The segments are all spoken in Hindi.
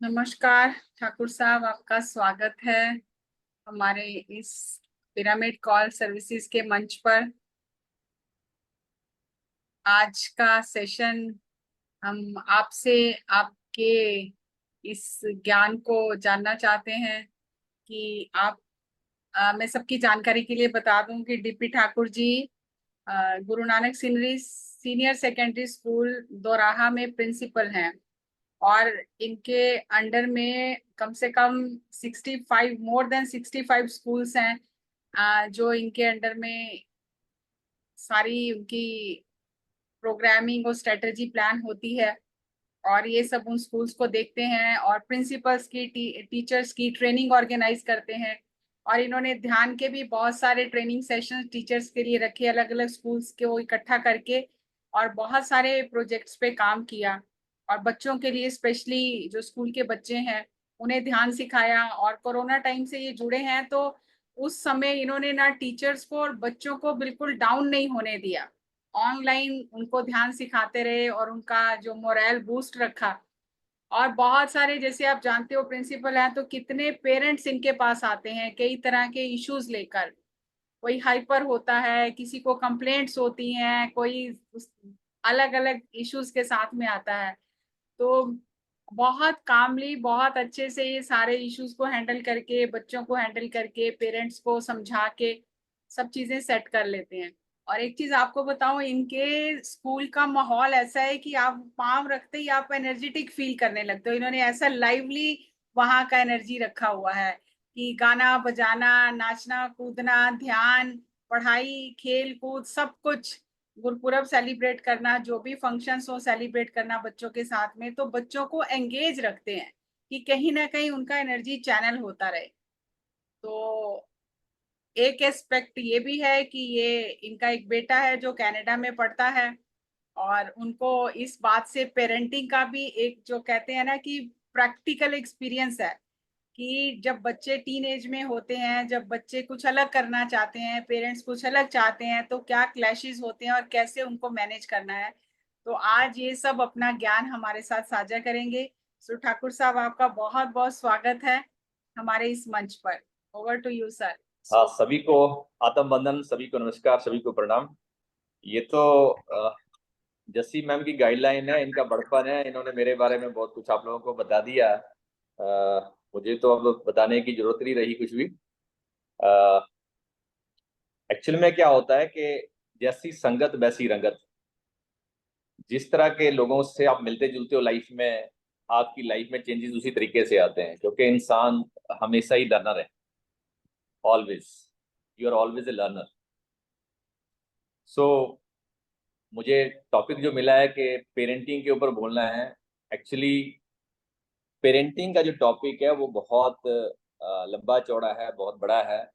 नमस्कार ठाकुर साहब, आपका स्वागत है हमारे इस पिरामिड कॉल सर्विसेज के मंच पर। आज का सेशन हम आपसे आपके इस ज्ञान को जानना चाहते हैं कि आप मैं सबकी जानकारी के लिए बता दूं कि DP Thakur ji Guru Nanak senior secondary school दोराहा में प्रिंसिपल हैं और इनके अंडर में कम से कम 65 मोर देन 65 स्कूल्स हैं, जो इनके अंडर में सारी उनकी प्रोग्रामिंग और स्ट्रेटजी प्लान होती है। और ये सब उन स्कूल्स को देखते हैं और प्रिंसिपल्स की टीचर्स की ट्रेनिंग ऑर्गेनाइज करते हैं। और इन्होंने ध्यान के भी बहुत सारे ट्रेनिंग सेशन टीचर्स के लिए रखे, अलग अलग स्कूल्स के वो इकट्ठा करके, और बहुत सारे प्रोजेक्ट्स पे काम किया। और बच्चों के लिए स्पेशली जो स्कूल के बच्चे हैं उन्हें ध्यान सिखाया। और कोरोना टाइम से ये जुड़े हैं, तो उस समय इन्होंने ना टीचर्स को और बच्चों को बिल्कुल डाउन नहीं होने दिया, ऑनलाइन उनको ध्यान सिखाते रहे और उनका जो मोरल बूस्ट रखा। और बहुत सारे, जैसे आप जानते हो, प्रिंसिपल हैं तो कितने पेरेंट्स इनके पास आते हैं कई तरह के इश्यूज लेकर। कोई हाइपर होता है, किसी को कंप्लेंट्स होती हैं, कोई अलग अलग इश्यूज के साथ में आता है। तो बहुत कामली, बहुत अच्छे से ये सारे इश्यूज को हैंडल करके, बच्चों को हैंडल करके, पेरेंट्स को समझा के सब चीजें सेट कर लेते हैं। और एक चीज आपको बताऊं, इनके स्कूल का माहौल ऐसा है कि आप पाँव रखते ही आप एनर्जेटिक फील करने लगते हो। इन्होंने ऐसा लाइवली वहां का एनर्जी रखा हुआ है कि गाना बजाना, नाचना कूदना, ध्यान, पढ़ाई, खेल कूद, सब कुछ। गुरपुरब सेलिब्रेट करना, जो भी फंक्शंस हो सेलिब्रेट करना बच्चों के साथ में, तो बच्चों को एंगेज रखते हैं कि कहीं ना कहीं उनका एनर्जी चैनल होता रहे। तो एक एस्पेक्ट ये भी है कि ये इनका एक बेटा है जो कनाडा में पढ़ता है, और उनको इस बात से पेरेंटिंग का भी एक, जो कहते हैं ना कि प्रैक्टिकल एक्सपीरियंस है कि जब बच्चे टीन एज में होते हैं, जब बच्चे कुछ अलग करना चाहते हैं, पेरेंट्स कुछ अलग चाहते हैं, तो क्या क्लैशेस होते हैं और कैसे उनको मैनेज करना है। तो आज ये सब अपना ज्ञान हमारे साथ साझा करेंगे। सो ठाकुर साहब, आपका बहुत बहुत स्वागत है हमारे इस मंच पर। Over to you sir. हाँ, सभी को आत्म बंदन, सभी को नमस्कार, सभी को प्रणाम। ये तो जस्सी मैम की गाइडलाइन है, इनका बड़पन है। इन्होंने मेरे बारे में बहुत कुछ आप लोगों को बता दिया। मुझे तो अब बताने की जरूरत नहीं रही कुछ भी। एक्चुअल में क्या होता है कि जैसी संगत वैसी रंगत। जिस तरह के लोगों से आप मिलते जुलते हो लाइफ में, आपकी लाइफ में चेंजेस उसी तरीके से आते हैं, क्योंकि इंसान हमेशा ही लर्नर है। Always, you are always a learner. So मुझे टॉपिक जो मिला है कि पेरेंटिंग के ऊपर बोलना है। एक्चुअली पेरेंटिंग का जो टॉपिक है वो बहुत लंबा चौड़ा है, बहुत बड़ा है।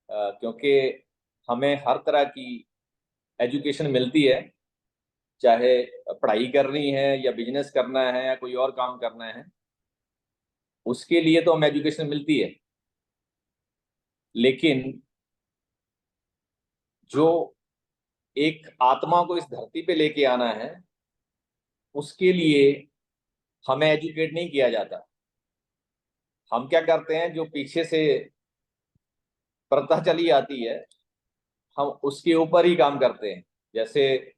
क्योंकि हमें हर तरह की एजुकेशन मिलती है, चाहे पढ़ाई करनी है या बिजनेस करना है या कोई और काम करना है, उसके लिए तो हमें एजुकेशन मिलती है। लेकिन जो एक आत्मा को इस धरती पे लेके आना है, उसके लिए हमें एजुकेट नहीं किया जाता। हम क्या करते हैं, जो पीछे से प्रथा चली आती है, हम उसके ऊपर ही काम करते हैं। जैसे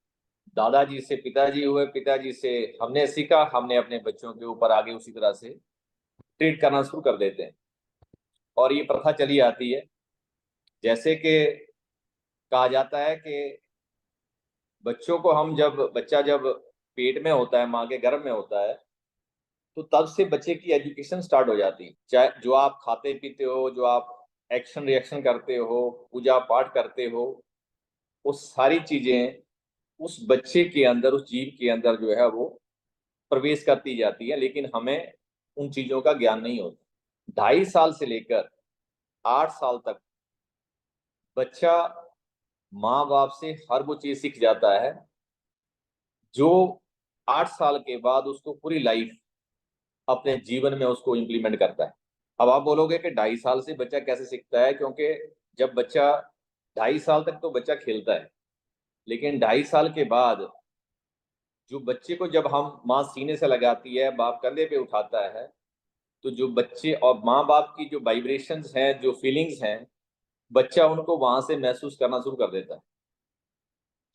दादाजी से पिताजी हुए, पिताजी से हमने सीखा, हमने अपने बच्चों के ऊपर आगे उसी तरह से ट्रीट करना शुरू कर देते हैं, और ये प्रथा चली आती है। जैसे कि कहा जाता है कि बच्चों को हम बच्चा जब पेट में होता है, माँ के गर्भ में होता है, तो तब से बच्चे की एजुकेशन स्टार्ट हो जाती है। चाहे जो आप खाते पीते हो, जो आप एक्शन रिएक्शन करते हो, पूजा पाठ करते हो, वो सारी चीजें उस बच्चे के अंदर, उस जीव के अंदर जो है वो प्रवेश करती जाती है। लेकिन हमें उन चीजों का ज्ञान नहीं होता। 2.5 साल से लेकर 8 साल तक बच्चा माँ बाप से हर वो चीज सीख जाता है जो 8 साल के बाद उसको पूरी लाइफ अपने जीवन में उसको इम्प्लीमेंट करता है। अब आप बोलोगे कि 2.5 साल से बच्चा कैसे सीखता है, क्योंकि जब बच्चा 2.5 साल तक तो बच्चा खेलता है, लेकिन 2.5 साल के बाद जो बच्चे को जब हम माँ सीने से लगाती है, बाप कंधे पे उठाता है, तो जो बच्चे और माँ बाप की जो वाइब्रेशंस हैं, जो फीलिंग्स हैं, बच्चा उनको वहां से महसूस करना शुरू कर देता है।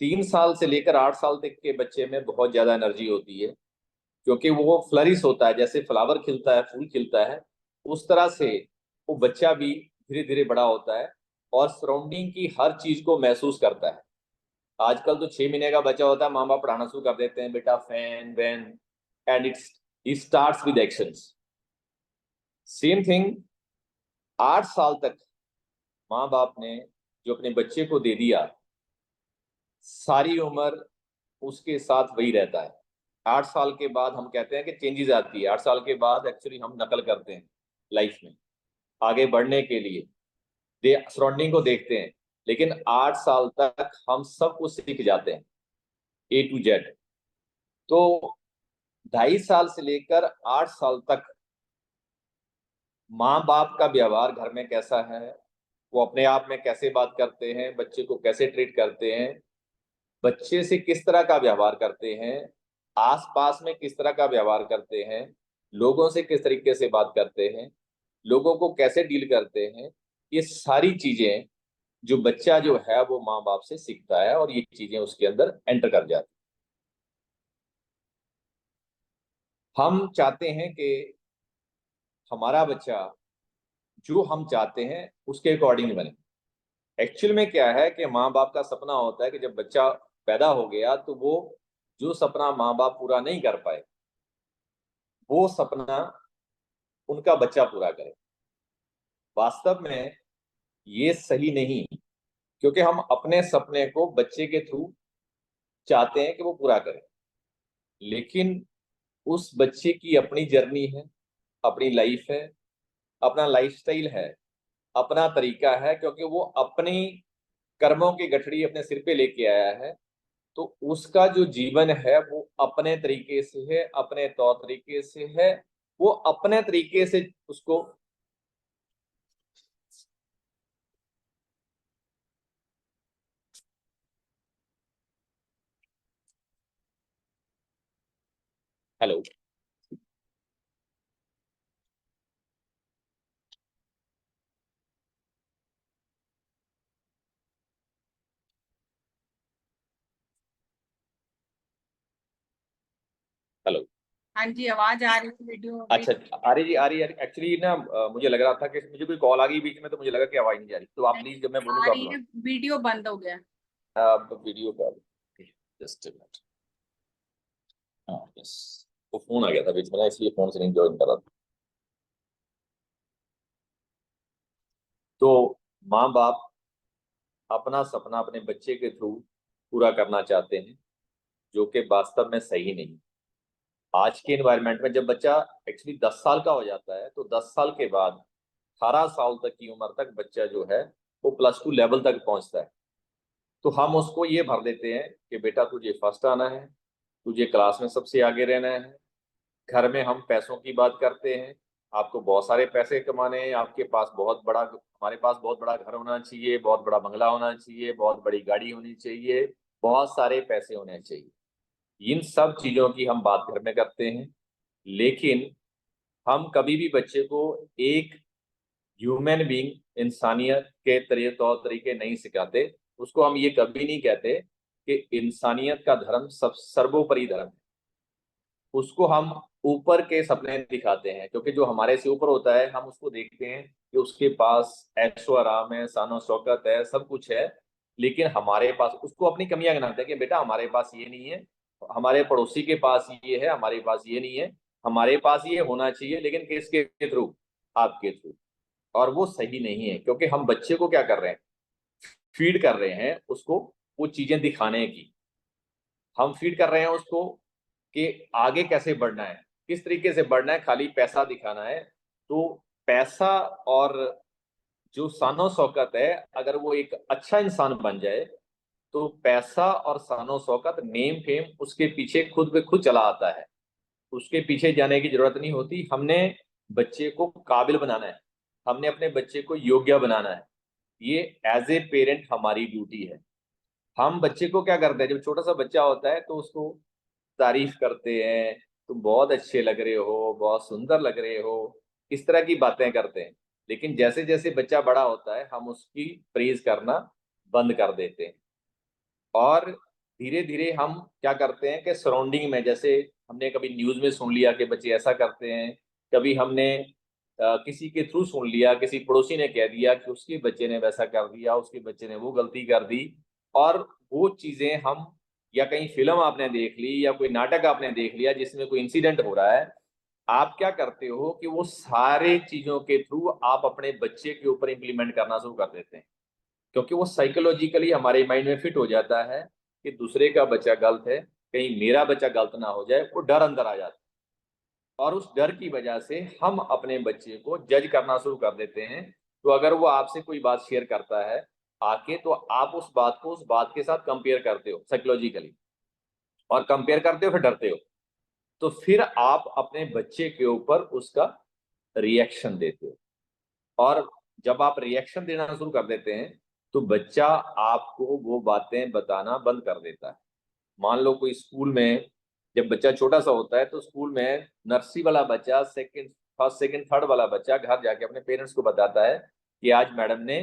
3 साल से लेकर 8 साल तक के बच्चे में बहुत ज्यादा एनर्जी होती है, क्योंकि वो फ्लरिश होता है, जैसे फ्लावर खिलता है, फूल खिलता है, उस तरह से वो बच्चा भी धीरे धीरे बड़ा होता है और सराउंडिंग की हर चीज को महसूस करता है। आजकल तो 6 महीने का बच्चा होता है, माँ बाप पढ़ाना शुरू कर देते हैं, बेटा फैन वैन, and it starts with actions. Same thing 8 साल तक माँ बाप ने जो अपने बच्चे को दे दिया, सारी उम्र उसके साथ वही रहता है। 8 साल के बाद हम कहते हैं कि चेंजेस आती है, 8 साल के बाद एक्चुअली हम नकल करते हैं लाइफ में आगे बढ़ने के लिए, सराउंडिंग को देखते हैं, लेकिन 8 साल तक हम सब कुछ सीख जाते हैं A to Z। तो 2.5 साल से लेकर 8 साल तक माँ बाप का व्यवहार घर में कैसा है, वो अपने आप में कैसे बात करते हैं, बच्चे को कैसे ट्रीट करते हैं, बच्चे से किस तरह का व्यवहार करते हैं, आसपास में किस तरह का व्यवहार करते हैं, लोगों से किस तरीके से बात करते हैं, लोगों को कैसे डील करते हैं, ये सारी चीजें जो बच्चा जो है वो माँ बाप से सीखता है और ये चीजें उसके अंदर एंटर कर जाती। हम चाहते हैं कि हमारा बच्चा जो हम चाहते हैं उसके अकॉर्डिंग बने। एक्चुअल में क्या है कि माँ बाप का सपना होता है कि जब बच्चा पैदा हो गया तो वो जो सपना माँ बाप पूरा नहीं कर पाए, वो सपना उनका बच्चा पूरा करे। वास्तव में ये सही नहीं, क्योंकि हम अपने सपने को बच्चे के थ्रू चाहते हैं कि वो पूरा करे, लेकिन उस बच्चे की अपनी जर्नी है, अपनी लाइफ है, अपना लाइफस्टाइल है, अपना तरीका है, क्योंकि वो अपनी कर्मों की गठड़ी अपने सिर पे लेके आया है। तो उसका जो जीवन है वो अपने तरीके से है, अपने तौर तरीके से है, वो अपने तरीके से उसको। हेलो। हेलो। हाँ जी, आवाज आ रही है। वीडियो अच्छा, आ रही जी, आ रही है एक्चुअली ना। मुझे लग रहा था कि मुझे कोई कॉल आ गई बीच में, तो मुझे लगा कि आवाज नहीं जा रही, तो आप प्लीज जब मैं बोलूँ आ तो आप रही है, बोलो। वीडियो बंद हो गया। Video call, just a minute. हाँ यस, वो फोन आ गया था बीच में ना, इसलिए फोन से नहीं ज्वाइन कर रहा था। तो माँ बाप अपना सपना अपने बच्चे के थ्रू पूरा करना चाहते हैं, जो कि वास्तव में सही नहीं। आज के इन्वायरमेंट में जब बच्चा एक्चुअली 10 साल का हो जाता है, तो 10 साल के बाद 18 साल तक की उम्र तक बच्चा जो है वो +2 लेवल तक पहुंचता है। तो हम उसको ये भर देते हैं कि बेटा तुझे फर्स्ट आना है, तुझे क्लास में सबसे आगे रहना है। घर में हम पैसों की बात करते हैं, आपको बहुत सारे पैसे कमाने हैं, आपके पास बहुत बड़ा, हमारे पास बहुत बड़ा घर होना चाहिए, बहुत बड़ा बंगला होना चाहिए, बहुत बड़ी गाड़ी होनी चाहिए, बहुत सारे पैसे होने चाहिए। इन सब चीजों की हम बात घर में करते हैं, लेकिन हम कभी भी बच्चे को एक ह्यूमन बीइंग, इंसानियत के तौर तरीके नहीं सिखाते। उसको हम ये कभी नहीं कहते कि इंसानियत का धर्म सब सर्वोपरि धर्म है। उसको हम ऊपर के सपने दिखाते हैं, क्योंकि जो हमारे से ऊपर होता है हम उसको देखते हैं कि उसके पास ऐशो आराम है, शानो शौकत है, सब कुछ है, लेकिन हमारे पास, उसको अपनी कमियां गिनाते हैं कि बेटा हमारे पास ये नहीं है, हमारे पड़ोसी के पास ये है, हमारे पास ये नहीं है, हमारे पास ये होना चाहिए, लेकिन किसके थ्रू? आपके थ्रू। और वो सही नहीं है, क्योंकि हम बच्चे को क्या कर रहे हैं, फीड कर रहे हैं उसको वो चीजें दिखाने की। हम फीड कर रहे हैं उसको कि आगे कैसे बढ़ना है, किस तरीके से बढ़ना है, खाली पैसा दिखाना है। तो पैसा और जो शानो शौकत है, अगर वो एक अच्छा इंसान बन जाए, तो पैसा और शानो शौकत, नेम फेम उसके पीछे खुद ब खुद चला आता है। उसके पीछे जाने की जरूरत नहीं होती। हमने बच्चे को काबिल बनाना है, हमने अपने बच्चे को योग्य बनाना है। ये एज ए पेरेंट हमारी ड्यूटी है। हम बच्चे को क्या करते हैं, जब छोटा सा बच्चा होता है तो उसको तारीफ करते हैं, तुम बहुत अच्छे लग रहे हो, बहुत सुंदर लग रहे हो, इस तरह की बातें करते हैं। लेकिन जैसे जैसे बच्चा बड़ा होता है हम उसकी प्रेज करना बंद कर देते हैं, और धीरे धीरे हम क्या करते हैं कि सराउंडिंग में, जैसे हमने कभी न्यूज में सुन लिया कि बच्चे ऐसा करते हैं, कभी हमने किसी के थ्रू सुन लिया, किसी पड़ोसी ने कह दिया कि उसके बच्चे ने वैसा कर दिया, उसके बच्चे ने वो गलती कर दी, और वो चीजें हम, या कहीं फिल्म आपने देख ली या कोई नाटक आपने देख लिया जिसमें कोई इंसिडेंट हो रहा है, आप क्या करते हो कि वो सारे चीजों के थ्रू आप अपने बच्चे के ऊपर इंप्लीमेंट करना शुरू कर देते हैं, क्योंकि वो साइकोलॉजिकली हमारे माइंड में फिट हो जाता है कि दूसरे का बच्चा गलत है, कहीं मेरा बच्चा गलत ना हो जाए, वो डर अंदर आ जाता है। और उस डर की वजह से हम अपने बच्चे को जज करना शुरू कर देते हैं। तो अगर वो आपसे कोई बात शेयर करता है आके, तो आप उस बात को उस बात के साथ कंपेयर करते हो साइकोलॉजिकली, और कंपेयर करते हो फिर डरते हो। तो फिर आप अपने बच्चे के ऊपर उसका रिएक्शन देते हो, और जब आप रिएक्शन देना शुरू कर देते हैं तो बच्चा आपको वो बातें बताना बंद कर देता है। मान लो कोई स्कूल में, जब बच्चा छोटा सा होता है तो स्कूल में नर्सरी वाला बच्चा, सेकंड फर्स्ट सेकंड थर्ड वाला बच्चा घर जाके अपने पेरेंट्स को बताता है कि आज मैडम ने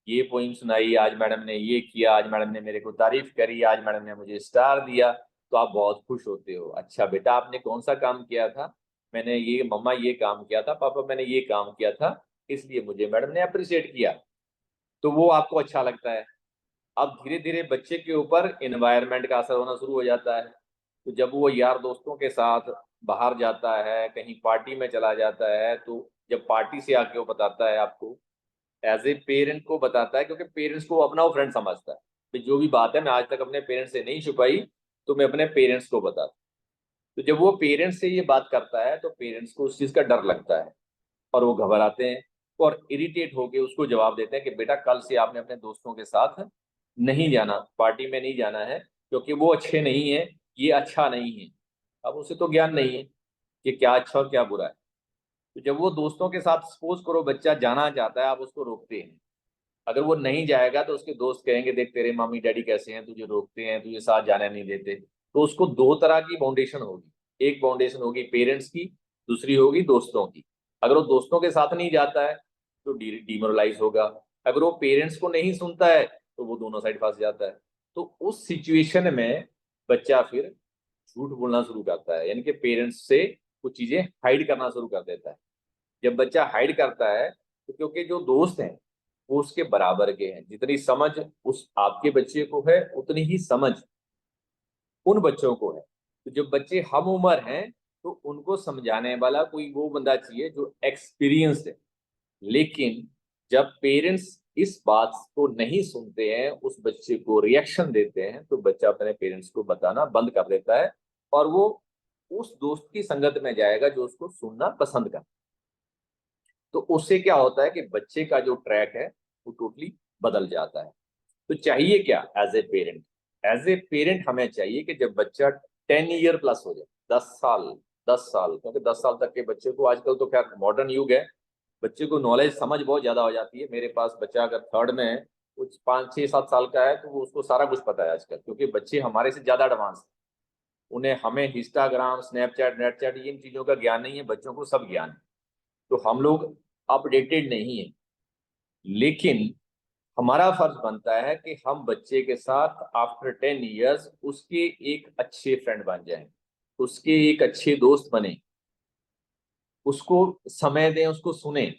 ये पोइम सुनाई, आज मैडम ने ये किया, आज मैडम ने मेरे को तारीफ करी, आज मैडम ने मुझे स्टार दिया। तो आप बहुत खुश होते हो, अच्छा बेटा आपने कौन सा काम किया था? मैंने ये, मम्मा ये काम किया था, पापा मैंने ये काम किया था, इसलिए मुझे मैडम ने अप्रिशिएट किया। तो वो आपको अच्छा लगता है। अब धीरे धीरे बच्चे के ऊपर एनवायरनमेंट का असर होना शुरू हो जाता है। तो जब वो यार दोस्तों के साथ बाहर जाता है, कहीं पार्टी में चला जाता है, तो जब पार्टी से आके वो बताता है आपको, एज ए पेरेंट को बताता है, क्योंकि पेरेंट्स को वो अपना वो फ्रेंड समझता है कि जो भी बात है मैं आज तक अपने पेरेंट्स से नहीं छुपाई, तो मैं अपने पेरेंट्स को बताता। तो जब वो पेरेंट्स से ये बात करता है तो पेरेंट्स को उस चीज का डर लगता है, और वो घबराते हैं और इरिटेट होके उसको जवाब देते हैं कि बेटा कल से आपने अपने दोस्तों के साथ नहीं जाना, पार्टी में नहीं जाना है, क्योंकि वो अच्छे नहीं है, ये अच्छा नहीं है। अब उसे तो ज्ञान नहीं है कि क्या अच्छा और क्या बुरा है। तो जब वो दोस्तों के साथ, सपोज करो बच्चा जाना चाहता है, आप उसको रोकते हैं, अगर वो नहीं जाएगा तो उसके दोस्त कहेंगे देख तेरे मम्मी डैडी कैसे हैं, तुझे रोकते हैं, तुझे साथ जाने नहीं देते। तो उसको दो तरह की बाउंडेशन होगी, एक बाउंडेशन होगी पेरेंट्स की, दूसरी होगी दोस्तों की। अगर वो दोस्तों के साथ नहीं जाता है तो डिमोरलाइज होगा, अगर वो पेरेंट्स को नहीं सुनता है तो वो दोनों साइड फंस जाता है। तो उस सिचुएशन में बच्चा फिर झूठ बोलना शुरू करता है, यानी कि पेरेंट्स से कुछ चीजें हाइड करना शुरू कर देता है। जब बच्चा हाइड करता है तो क्योंकि जो दोस्त हैं वो उसके बराबर के हैं, जितनी समझ उस आपके बच्चे को है उतनी ही समझ उन बच्चों को है। तो जब बच्चे हम उम्र हैं तो उनको समझाने वाला कोई वो बंदा चाहिए जो एक्सपीरियंस्ड है। लेकिन जब पेरेंट्स इस बात को नहीं सुनते हैं, उस बच्चे को रिएक्शन देते हैं, तो बच्चा अपने पेरेंट्स को बताना बंद कर देता है, और वो उस दोस्त की संगत में जाएगा जो उसको सुनना पसंद करता है। तो उससे क्या होता है कि बच्चे का जो ट्रैक है वो टोटली बदल जाता है। तो चाहिए क्या as a parent? As a parent हमें चाहिए कि जब बच्चा 10 ईयर प्लस हो जाए, 10 साल, 10 साल, क्योंकि 10 साल तक के बच्चे को, आजकल तो खैर मॉडर्न युग है, बच्चे को नॉलेज समझ बहुत ज्यादा हो जाती है। मेरे पास बच्चा अगर थर्ड में है, कुछ 5 6 7 साल का है, तो वो उसको सारा कुछ पता है आजकल, क्योंकि बच्चे हमारे से ज्यादा एडवांस हैं। उन्हें, हमें इंस्टाग्राम स्नैपचैट नेटचैट इन चीजों का ज्ञान नहीं है, बच्चों को सब ज्ञान है। तो हम लोग अपडेटेड नहीं है। लेकिन हमारा फर्ज बनता है कि हम बच्चे के साथ आफ्टर 10 ईयर्स उसके एक अच्छे फ्रेंड बन जाएं, उसके एक अच्छे दोस्त बने, उसको समय दें, उसको सुने।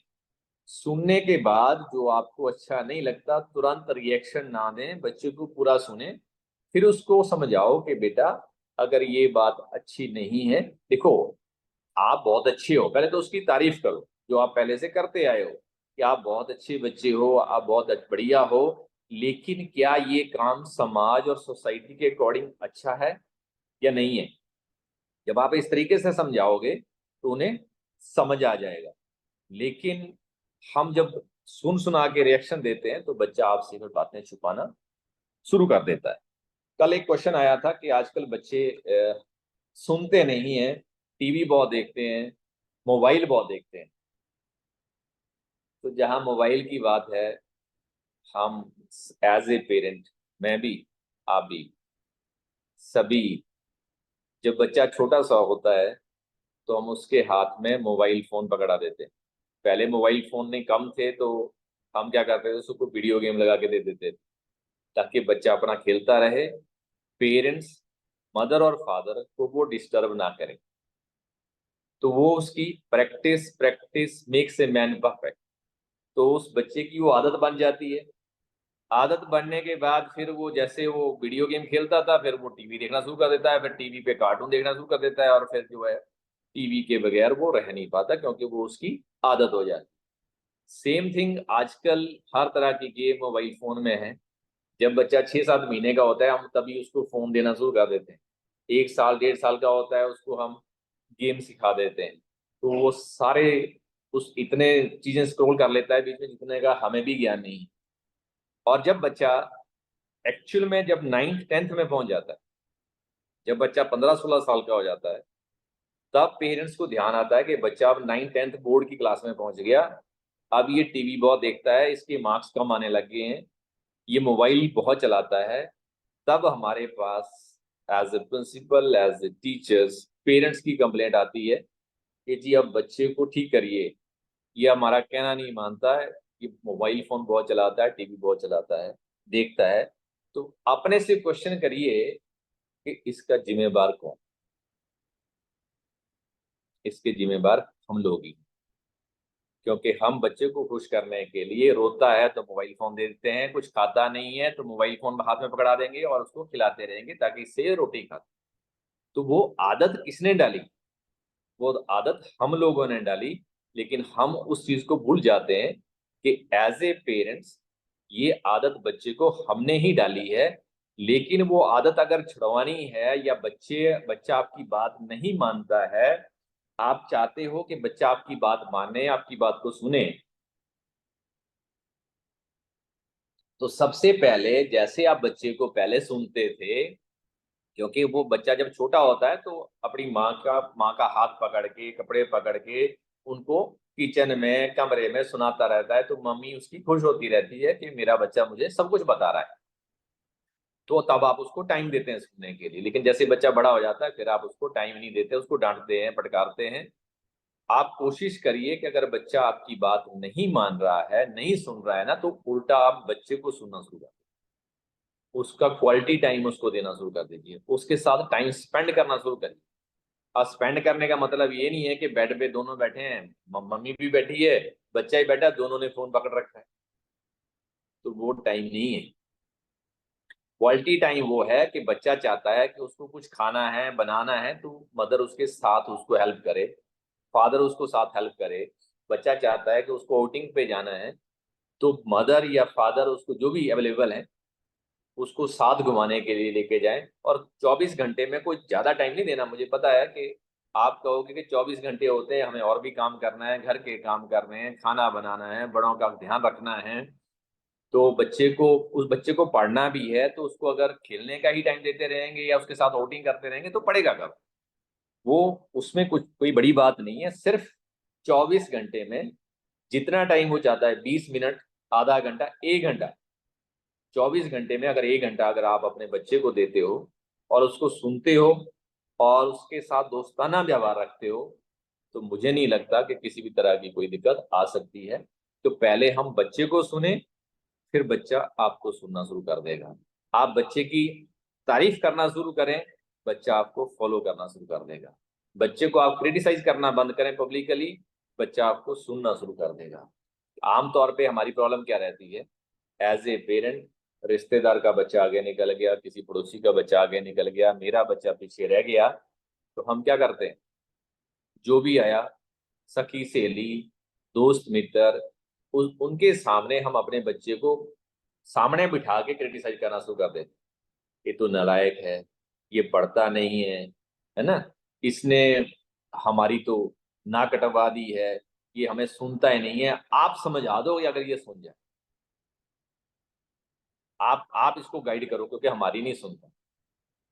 सुनने के बाद जो आपको अच्छा नहीं लगता तुरंत रिएक्शन ना दें, बच्चे को पूरा सुने। फिर उसको समझाओ कि बेटा अगर ये बात अच्छी नहीं है, देखो आप बहुत अच्छे हो, पहले तो उसकी तारीफ करो जो आप पहले से करते आए हो कि आप बहुत अच्छे बच्चे हो, आप बहुत बढ़िया हो। लेकिन क्या ये काम समाज और सोसाइटी के अकॉर्डिंग अच्छा है या नहीं है? जब आप इस तरीके से समझाओगे तो उन्हें समझ आ जाएगा। लेकिन हम जब सुन सुना के रिएक्शन देते हैं तो बच्चा आपसे फिर बातें छुपाना शुरू कर देता है। कल एक क्वेश्चन आया था कि आजकल बच्चे सुनते नहीं हैं, टीवी बहुत देखते हैं, मोबाइल बहुत देखते हैं। तो जहां मोबाइल की बात है, हम एज ए पेरेंट, मैं भी, आप भी, सभी, जब बच्चा छोटा सा होता है तो हम उसके हाथ में मोबाइल फोन पकड़ा देते हैं। पहले मोबाइल फोन नहीं कम थे तो हम क्या करते थे, उसको वीडियो गेम लगा के दे देते थे ताकि बच्चा अपना खेलता रहे, पेरेंट्स मदर और फादर को वो डिस्टर्ब ना करें। तो वो उसकी practice practice makes a man perfect. तो उस बच्चे की वो आदत बन जाती है। आदत बनने के बाद फिर वो जैसे वो वीडियो गेम खेलता था, फिर वो टीवी देखना शुरू कर देता है, फिर टीवी पे कार्टून देखना शुरू कर देता है, और फिर जो है टीवी के बगैर वो रह नहीं पाता क्योंकि वो उसकी आदत हो जाती है। सेम थिंग आजकल हर तरह की गेम मोबाइल फोन में है। जब बच्चा 6-7 महीने का होता है हम तभी उसको फोन देना शुरू कर देते हैं। 1 साल 1.5 साल का होता है उसको हम गेम सिखा देते हैं। तो वो सारे उस इतने चीजें स्क्रॉल कर लेता है बीच में जितने का हमें भी ज्ञान नहीं है। और जब बच्चा एक्चुअल में जब 9th 10th में पहुंच जाता है, जब बच्चा 15-16 साल का हो जाता है, तब पेरेंट्स को ध्यान आता है कि बच्चा अब 9th 10th बोर्ड की क्लास में पहुंच गया, अब ये टीवी बहुत देखता है, इसके मार्क्स कम आने लग गए हैं, ये मोबाइल बहुत चलाता है। तब हमारे पास as a principal as a teachers parents की कंप्लेंट आती है कि जी अब बच्चे को ठीक करिए, ये हमारा कहना नहीं मानता है, ये मोबाइल फोन बहुत चलाता है, टीवी बहुत चलाता है, देखता है। तो अपने से क्वेश्चन करिए कि इसका जिम्मेदार कौन? इसके जिम्मेदार हम लोग ही, क्योंकि हम बच्चे को खुश करने के लिए रोता है तो मोबाइल फोन दे देते हैं, कुछ खाता नहीं है तो मोबाइल फोन हाथ में पकड़ा देंगे और उसको खिलाते रहेंगे ताकि इससे रोटी खा। तो वो आदत किसने डाली? वो आदत हम लोगों ने डाली। लेकिन हम उस चीज को भूल जाते हैं कि एज ए पेरेंट्स ये आदत बच्चे को हमने ही डाली है। लेकिन वो आदत अगर छुड़वानी है या बच्चा आपकी बात नहीं मानता है, आप चाहते हो कि बच्चा आपकी बात माने, आपकी बात को सुने, तो सबसे पहले जैसे आप बच्चे को पहले सुनते थे, क्योंकि वो बच्चा जब छोटा होता है तो अपनी माँ का हाथ पकड़ के कपड़े पकड़ के उनको किचन में कमरे में सुनाता रहता है, तो मम्मी उसकी खुश होती रहती है कि मेरा बच्चा मुझे सब कुछ बता रहा है। तो तब आप उसको टाइम देते हैं सुनने के लिए। लेकिन जैसे बच्चा बड़ा हो जाता है फिर आप उसको टाइम नहीं देते, उसको डांटते हैं, फटकारते हैं। आप कोशिश करिए कि अगर बच्चा आपकी बात नहीं मान रहा है, नहीं सुन रहा है ना, तो उल्टा आप बच्चे को सुनना शुरू कर, उसका क्वालिटी टाइम उसको देना शुरू कर दीजिए, उसके साथ टाइम स्पेंड करना शुरू करिए। और स्पेंड करने का मतलब ये नहीं है कि बेड पे दोनों बैठे हैं, मम्मी भी बैठी है, बच्चा ही बैठा है, दोनों ने फोन पकड़ रखा है, तो वो टाइम नहीं है। क्वालिटी टाइम वो है कि बच्चा चाहता है कि उसको कुछ खाना है, बनाना है, तो मदर उसके साथ उसको हेल्प करे, फादर उसको साथ हेल्प करे। बच्चा चाहता है कि उसको आउटिंग पे जाना है, तो मदर या फादर उसको जो भी अवेलेबल है उसको साथ घुमाने के लिए लेके जाएं। और 24 घंटे में कोई ज्यादा टाइम नहीं देना। मुझे पता है कि आप कहोगे कि 24 घंटे होते हैं, हमें और भी काम करना है, घर के काम करने हैं, खाना बनाना है, बड़ों का ध्यान रखना है, तो उस बच्चे को पढ़ना भी है, तो उसको अगर खेलने का ही टाइम देते रहेंगे या उसके साथ आउटिंग करते रहेंगे तो पढ़ेगा कब? वो उसमें कुछ कोई बड़ी बात नहीं है। सिर्फ 24 घंटे में जितना टाइम वो चाहता है, 20 मिनट, आधा घंटा, 1 घंटा, 24 घंटे में अगर 1 घंटा अगर आप अपने बच्चे को देते हो और उसको सुनते हो और उसके साथ दोस्ताना व्यवहार रखते हो, तो मुझे नहीं लगता कि किसी भी तरह की कोई दिक्कत आ सकती है। तो पहले हम बच्चे को सुने, फिर बच्चा आपको सुनना शुरू कर देगा। आप बच्चे की तारीफ करना शुरू करें, बच्चा आपको फॉलो करना शुरू कर देगा। बच्चे को आप क्रिटिसाइज करना बंद करें पब्लिकली, बच्चा आपको सुनना शुरू कर देगा। आमतौर पे हमारी प्रॉब्लम क्या रहती है? एज ए पेरेंट, रिश्तेदार का बच्चा आगे निकल गया, किसी पड़ोसी का बच्चा आगे निकल गया, मेरा बच्चा पीछे रह गया, तो हम क्या करते हैं? जो भी आया, सखी सहेली, दोस्त मित्र, उनके सामने हम अपने बच्चे को सामने बिठा के क्रिटिसाइज करना शुरू कर देते। ये तो नालायक है, ये पढ़ता नहीं है ना, इसने हमारी तो नाक कटवा दी है, ये हमें सुनता ही नहीं है। आप समझा दो अगर ये सुन जाए, आप इसको गाइड करो, क्योंकि हमारी नहीं सुनता।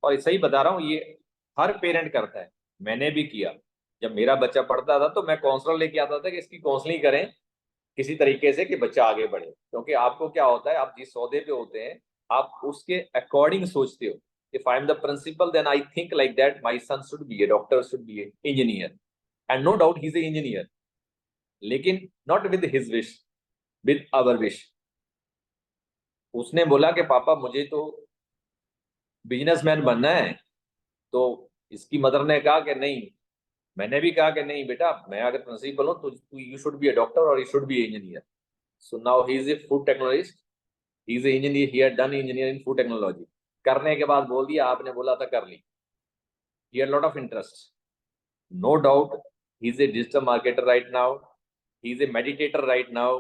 और सही बता रहा हूँ, ये हर पेरेंट करता है, मैंने भी किया। जब मेरा बच्चा पढ़ता था तो मैं काउंसलर लेके आता था कि इसकी काउंसलिंग करें किसी तरीके से कि बच्चा आगे बढ़े। क्योंकि आपको क्या होता है, आप जिस सौदे पे होते हैं आप उसके अकॉर्डिंग सोचते हो। If I am the principal then I think like that my son should be a doctor, should be a engineer, and no doubt he is a engineer. लेकिन not with his wish, with our wish. उसने बोला कि पापा मुझे तो बिजनेसमैन बनना है। तो इसकी मदर ने कहा कि नहीं। मैंने भी कहा कि नहीं बेटा, मैं अगर प्रिंसिपल हूँ तो you should be a doctor और you should be engineer. So now he is a food technologist, he is a engineer, he had done engineer in food technology. करने के बाद बोल दिया आपने बोला था कर ली। He had lot of interest, no doubt. He's a digital marketer right now, he's a meditator right now,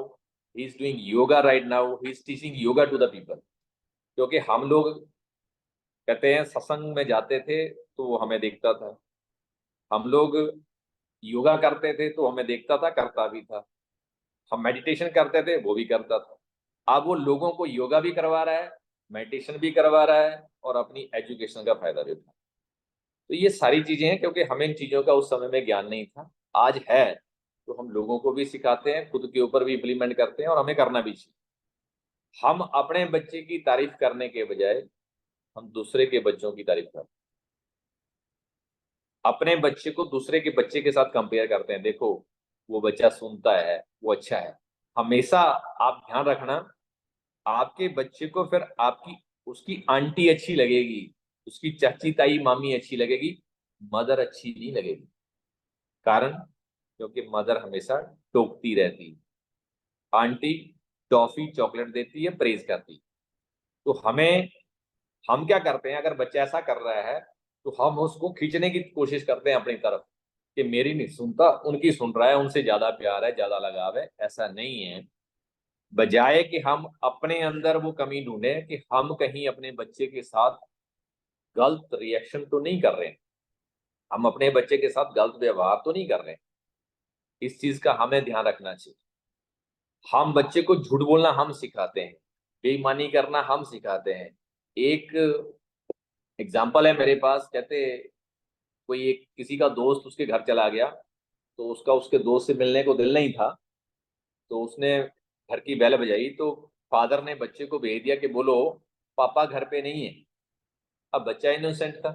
he's doing yoga right now, he's teaching yoga to the people। क्योंकि हम लोग कहते हैं सत्संग में जाते थे तो वो हमें देखता था, हम लोग योगा करते थे तो हमें देखता था, करता भी था, हम मेडिटेशन करते थे वो भी करता था। अब वो लोगों को योगा भी करवा रहा है, मेडिटेशन भी करवा रहा है और अपनी एजुकेशन का फायदा भी उठा। तो ये सारी चीजें हैं, क्योंकि हमें इन चीजों का उस समय में ज्ञान नहीं था, आज है तो हम लोगों को भी सिखाते हैं, खुद के ऊपर भी इम्प्लीमेंट करते हैं और हमें करना भी चाहिए। हम अपने बच्चे की तारीफ करने के बजाय हम दूसरे के बच्चों की तारीफ करते हैं, अपने बच्चे को दूसरे के बच्चे के साथ कंपेयर करते हैं, देखो वो बच्चा सुनता है, वो अच्छा है। हमेशा आप ध्यान रखना, आपके बच्चे को फिर आपकी उसकी आंटी अच्छी लगेगी, उसकी चाची ताई मामी अच्छी लगेगी, मदर अच्छी नहीं लगेगी। कारण, क्योंकि मदर हमेशा टोकती रहती है, आंटी टॉफी चॉकलेट देती है, प्रेज करती। तो हम क्या करते हैं, अगर बच्चा ऐसा कर रहा है तो हम उसको खींचने की कोशिश करते हैं अपनी तरफ, कि मेरी नहीं सुनता, उनकी सुन रहा है, उनसे ज्यादा प्यार है, ज्यादा लगाव है। ऐसा नहीं है। बजाय कि हम अपने अंदर वो कमी ढूंढें कि हम कहीं अपने बच्चे के साथ गलत रिएक्शन तो नहीं कर रहे हैं, हम अपने बच्चे के साथ गलत व्यवहार तो नहीं कर रहे हैं, इस चीज का हमें ध्यान रखना चाहिए। हम बच्चे को झूठ बोलना हम सिखाते हैं, बेईमानी करना हम सिखाते हैं। एक एग्जाम्पल है मेरे पास, कहते कोई एक किसी का दोस्त उसके घर चला गया, तो उसका उसके दोस्त से मिलने को दिल नहीं था, तो उसने घर की बेल बजाई, तो फादर ने बच्चे को भेज दिया कि बोलो पापा घर पे नहीं है। अब बच्चा इनोसेंट था,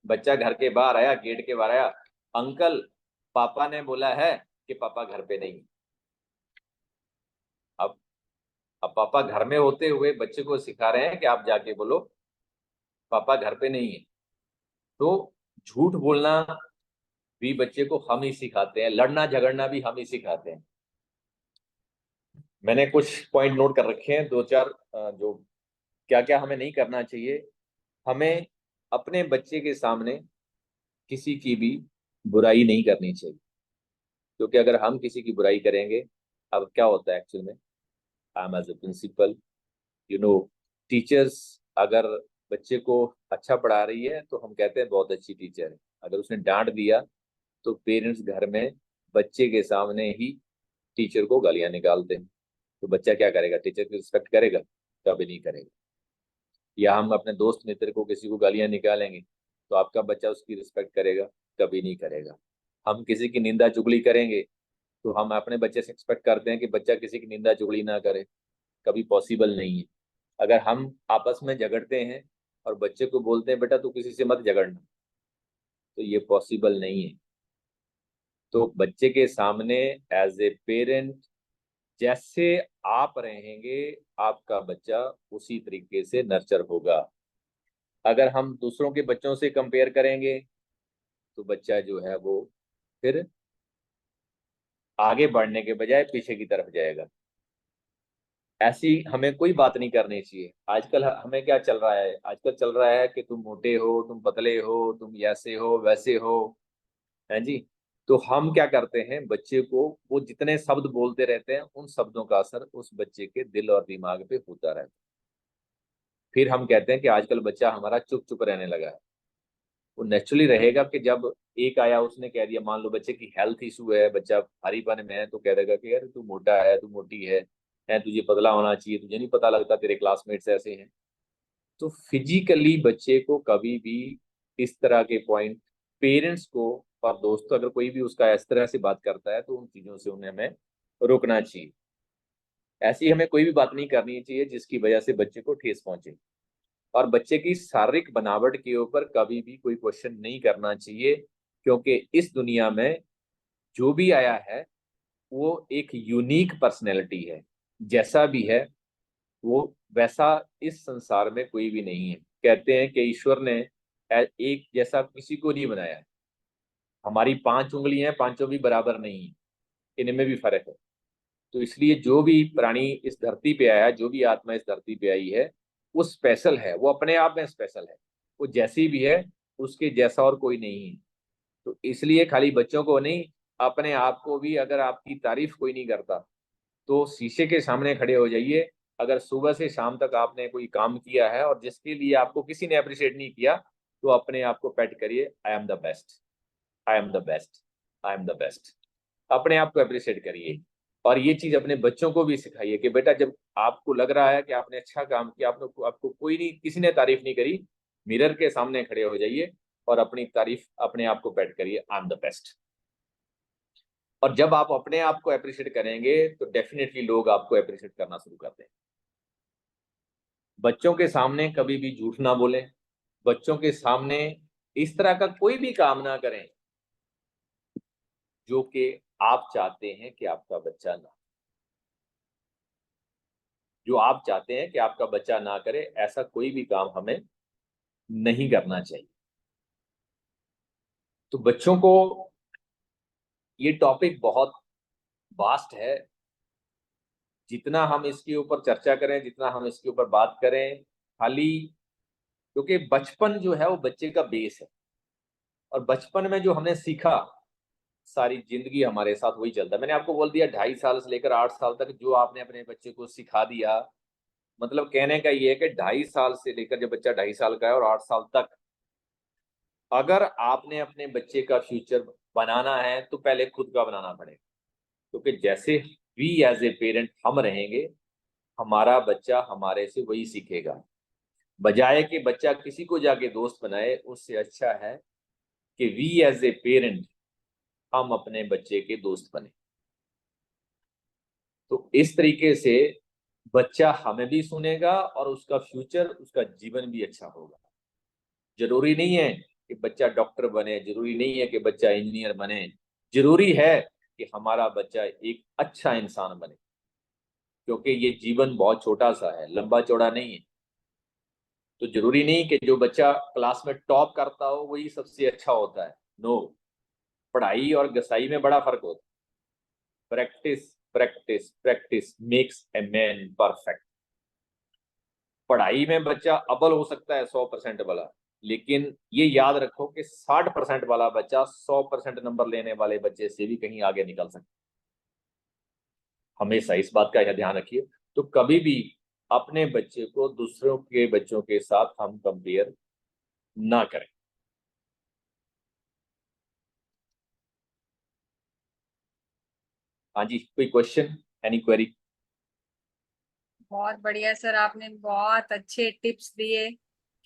बच्चा घर के बाहर आया, गेट के बाहर आया, अंकल पापा ने बोला है कि पापा घर पे नहीं है। अब अब पापा घर में होते हुए बच्चे को सिखा रहे हैं कि आप जाके बोलो पापा घर पे नहीं है। तो झूठ बोलना भी बच्चे को हम ही सिखाते हैं, लड़ना झगड़ना भी हम ही सिखाते हैं। मैंने कुछ पॉइंट नोट कर रखे हैं, दो चार, जो क्या क्या हमें नहीं करना चाहिए। हमें अपने बच्चे के सामने किसी की भी बुराई नहीं करनी चाहिए, क्योंकि अगर हम किसी की बुराई करेंगे, अब क्या होता है एक्चुअल में, I am as a principal, you know, teachers अगर बच्चे को अच्छा पढ़ा रही है तो हम कहते हैं बहुत अच्छी टीचर है। अगर उसने डांट दिया तो पेरेंट्स घर में बच्चे के सामने ही टीचर को गालियां निकालते हैं। तो बच्चा क्या करेगा, टीचर की रिस्पेक्ट करेगा? कभी नहीं करेगा। या हम अपने दोस्त मित्र को किसी को गालियां निकालेंगे तो आपका बच्चा उसकी रिस्पेक्ट करेगा? कभी नहीं करेगा। हम किसी की निंदा चुगली करेंगे तो हम अपने बच्चे से एक्सपेक्ट करते हैं कि बच्चा किसी की निंदा चुगली ना करे? कभी पॉसिबल नहीं है। अगर हम आपस में झगड़ते हैं और बच्चे को बोलते हैं बेटा तू किसी से मत झगड़ना, तो ये पॉसिबल नहीं है। तो बच्चे के सामने एज ए पेरेंट जैसे आप रहेंगे, आपका बच्चा उसी तरीके से नर्चर होगा। अगर हम दूसरों के बच्चों से कंपेयर करेंगे तो बच्चा जो है वो फिर आगे बढ़ने के बजाय पीछे की तरफ जाएगा। ऐसी हमें कोई बात नहीं करनी चाहिए। आजकल हमें क्या चल रहा है, आजकल चल रहा है कि तुम मोटे हो, तुम पतले हो, तुम ऐसे हो वैसे हो, है जी। तो हम क्या करते हैं, बच्चे को वो जितने शब्द बोलते रहते हैं उन शब्दों का असर उस बच्चे के दिल और दिमाग पे होता रहता है। फिर हम कहते हैं कि आजकल बच्चा हमारा चुप चुप रहने लगा है। वो नेचुरली रहेगा कि जब एक आया उसने कह दिया, मान लो बच्चे की हेल्थ इशू है, बच्चा भारीपन में है, तो कह देगा कि यार तू मोटा है, तू मोटी है तुझे पतला होना चाहिए, तुझे नहीं पता लगता तेरे क्लासमेट्स ऐसे हैं। तो फिजिकली बच्चे को कभी भी इस तरह के पॉइंट, पेरेंट्स को और दोस्तों अगर कोई भी उसका इस तरह से बात करता है तो उन चीजों से उन्हें हमें रोकना चाहिए। ऐसी हमें कोई भी बात नहीं करनी चाहिए जिसकी वजह से बच्चे को ठेस पहुंचे। और बच्चे की शारीरिक बनावट के ऊपर कभी भी कोई क्वेश्चन नहीं करना चाहिए, क्योंकि इस दुनिया में जो भी आया है वो एक यूनिक पर्सनैलिटी है, जैसा भी है वो वैसा इस संसार में कोई भी नहीं है। कहते हैं कि ईश्वर ने एक जैसा किसी को नहीं बनाया। हमारी 5 उंगलियां हैं, पांचों भी बराबर नहीं है, इनमें भी फर्क है। तो इसलिए जो भी प्राणी इस धरती पे आया, जो भी आत्मा इस धरती पे आई है, वो स्पेशल है, वो अपने आप में स्पेशल है। वो जैसी भी है, उसके जैसा और कोई नहीं है। तो इसलिए खाली बच्चों को नहीं, अपने आप को भी, अगर आपकी तारीफ कोई नहीं करता तो शीशे के सामने खड़े हो जाइए। अगर सुबह से शाम तक आपने कोई काम किया है और जिसके लिए आपको किसी ने अप्रिशिएट नहीं किया, तो अपने आप को पैट करिए, आई am the best, I am the best, I am the best. अपने आप को अप्रिशिएट करिए। और ये चीज अपने बच्चों को भी सिखाइए कि बेटा, जब आपको लग रहा है कि आपने अच्छा काम किया, आपने आपको कोई नहीं, किसी ने तारीफ नहीं करी, मिरर के सामने खड़े हो जाइए और अपनी तारीफ, अपने आप को पैट करिए, आई एम द बेस्ट। और जब आप अपने आप को अप्रिशिएट करेंगे तो डेफिनेटली लोग आपको अप्रिशिएट करना शुरू कर देंगे। बच्चों के सामने कभी भी झूठ ना बोलें। बच्चों के सामने इस तरह का कोई भी काम ना करें जो कि आप चाहते हैं कि आपका बच्चा ना, जो आप चाहते हैं कि आपका बच्चा ना करे, ऐसा कोई भी काम हमें नहीं करना चाहिए। तो बच्चों को, ये टॉपिक बहुत वास्ट है। जितना हम इसके ऊपर चर्चा करें, जितना हम इसके ऊपर बात करें, खाली, क्योंकि बचपन जो है वो बच्चे का बेस है। और बचपन में जो हमने सीखा, सारी जिंदगी हमारे साथ वही चलता है। मैंने आपको बोल दिया, 2.5 साल से लेकर 8 साल तक जो आपने अपने बच्चे को सिखा दिया, मतलब कहने का ये है कि 2.5 साल से लेकर, जब बच्चा 2.5 साल का है और 8 साल तक, अगर आपने अपने बच्चे का फ्यूचर बनाना है तो पहले खुद का बनाना पड़ेगा। क्योंकि जैसे वी एज ए पेरेंट हम रहेंगे, हमारा बच्चा हमारे से वही सीखेगा। बजाय कि बच्चा किसी को जाके दोस्त बनाए, उससे अच्छा है कि वी एज ए पेरेंट हम अपने बच्चे के दोस्त बने। तो इस तरीके से बच्चा हमें भी सुनेगा और उसका फ्यूचर, उसका जीवन भी अच्छा होगा। जरूरी नहीं है कि बच्चा डॉक्टर बने, जरूरी नहीं है कि बच्चा इंजीनियर बने, जरूरी है कि हमारा बच्चा एक अच्छा इंसान बने। क्योंकि ये जीवन बहुत छोटा सा है, लंबा चौड़ा नहीं है। तो जरूरी नहीं कि जो बच्चा क्लास में टॉप करता हो वही सबसे अच्छा होता है। नो, पढ़ाई और गसाई में बड़ा फर्क होता है। Practice, practice, practice makes a man perfect. पढ़ाई में बच्चा अव्वल हो सकता है 100% वाला, लेकिन ये याद रखो कि 60% वाला बच्चा 100% नंबर लेने वाले बच्चे से भी कहीं आगे निकल सकता है। हमेशा इस बात का ध्यान रखिए। तो कभी भी अपने बच्चे को दूसरों के बच्चों के साथ हम कंपेयर ना करें। हाँ जी, कोई क्वेश्चन, एनी क्वेरी? बहुत बढ़िया सर, आपने बहुत अच्छे टिप्स दिए।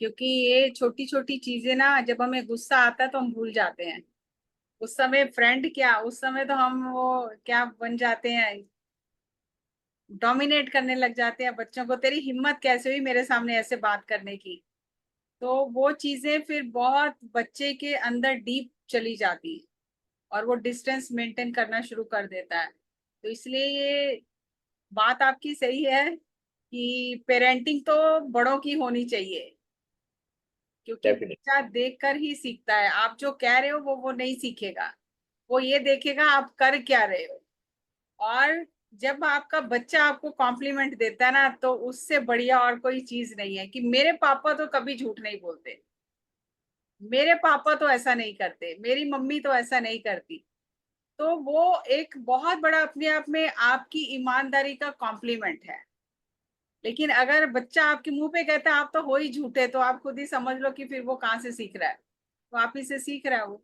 क्योंकि ये छोटी छोटी चीजें ना, जब हमें गुस्सा आता है तो हम भूल जाते हैं। उस समय फ्रेंड क्या, उस समय तो हम वो क्या बन जाते हैं, डोमिनेट करने लग जाते हैं बच्चों को, तेरी हिम्मत कैसे हुई मेरे सामने ऐसे बात करने की। तो वो चीजें फिर बहुत बच्चे के अंदर डीप चली जाती है और वो डिस्टेंस मेंटेन करना शुरू कर देता है। तो इसलिए ये बात आपकी सही है कि पेरेंटिंग तो बड़ों की होनी चाहिए। क्योंकि डेफिनेट। बच्चा देखकर ही सीखता है। आप जो कह रहे हो वो नहीं सीखेगा। वो ये देखेगा आप कर क्या रहे हो। और जब आपका बच्चा आपको कॉम्प्लीमेंट देता है ना, तो उससे बढ़िया और कोई चीज नहीं है कि मेरे पापा तो कभी झूठ नहीं बोलते, मेरे पापा तो ऐसा नहीं करते, मेरी मम्मी तो ऐसा नहीं करती। तो वो एक बहुत बड़ा अपने आप में आपकी ईमानदारी का कॉम्प्लीमेंट है। लेकिन अगर बच्चा आपके मुंह पे कहता है आप तो हो ही झूठे, तो आप खुद ही समझ लो कि फिर वो कहाँ से सीख रहा है। तो आप ही से सीख रहा है वो।